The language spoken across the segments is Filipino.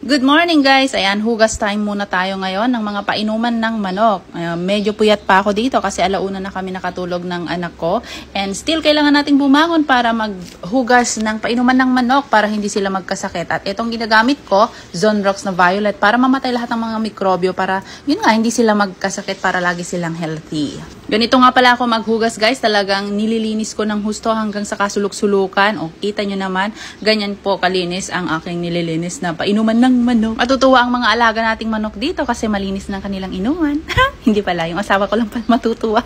Good morning guys! Ayan, hugas time muna tayo ngayon ng mga painuman ng manok. Medyo puyat pa ako dito kasi alauna na kami nakatulog ng anak ko. And still, kailangan nating bumangon para maghugas ng painuman ng manok para hindi sila magkasakit. At itong ginagamit ko, Zonrox na Violet, para mamatay lahat ng mga mikrobyo para, yun nga, hindi sila magkasakit para lagi silang healthy. Ganito nga pala ako maghugas guys, talagang nililinis ko ng husto hanggang sa kasulok-sulukan. O kita nyo naman, ganyan po kalinis ang aking nililinis na painuman ng manok. Matutuwa ang mga alaga nating manok dito kasi malinis ng kanilang inuman. Hindi pala, yung asawa ko lang pala matutuwa.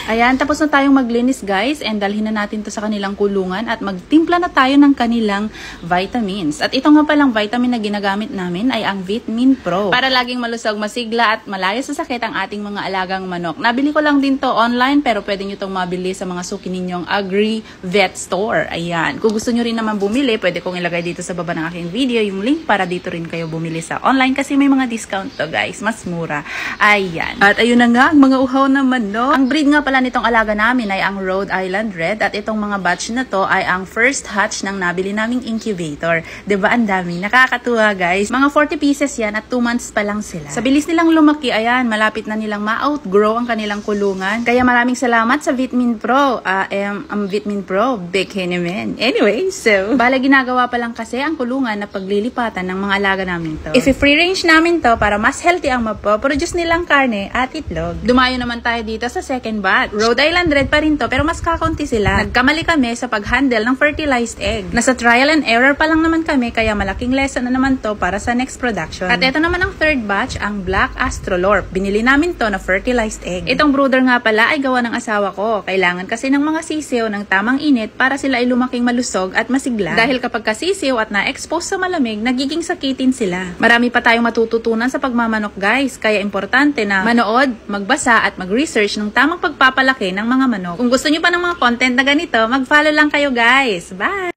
Ayan, tapos na tayong maglinis guys and dalhin na natin to sa kanilang kulungan at magtimpla na tayo ng kanilang vitamins. At ito nga palang vitamin na ginagamit namin ay ang Vitamin Pro. Para laging malusog, masigla at malayo sa sakit ang ating mga alagang manok. Nabili ko lang din to online pero pwede nyo tong mabili sa mga suki ninyong Agri Vet Store. Ayan, kung gusto nyo rin naman bumili, pwede kong ilagay dito sa baba ng aking video yung link para dito rin kayo bumili sa online kasi may mga discount to guys, mas mura. Ayan. At ayun na nga, ang mga uhaw na manok. Ang breed nga pala nitong alaga namin ay ang Rhode Island Red at itong mga batch na to ay ang first hatch ng nabili naming incubator. Diba ang dami? Nakakatuwa guys. Mga 40 pieces yan at 2 months pa lang sila. Sa bilis nilang lumaki, ayan, malapit na nilang ma-outgrow ang kanilang kulungan. Kaya maraming salamat sa Vitamin Pro. Ang Vitamin Pro, big naman. Anyway, so, bala ginagawa pa lang kasi ang kulungan na paglilipatan ng mga alaga namin to. If free range namin to para mas healthy ang mapoproduce nilang karne at itlog. Dumayo naman tayo dito sa second batch. Rhode Island Red pa rin to pero mas kakaunti sila. Nagkamali kami sa pag-handle ng fertilized egg. Nasa trial and error pa lang naman kami kaya malaking lesson na naman to para sa next production. At ito naman ang third batch, ang Black Astrolorp. Binili namin to na fertilized egg. Itong brooder nga pala ay gawa ng asawa ko. Kailangan kasi ng mga sisiw ng tamang init para sila ay lumaking malusog at masigla. Dahil kapag kasisiw at na-expose sa malamig, nagiging sakitin sila. Marami pa tayong matututunan sa pagmamanok guys. Kaya importante na manood, magbasa at mag-research ng tamang pagpapalaki ng mga manok. Kung gusto nyo pa ng mga content na ganito, mag-follow lang kayo guys. Bye!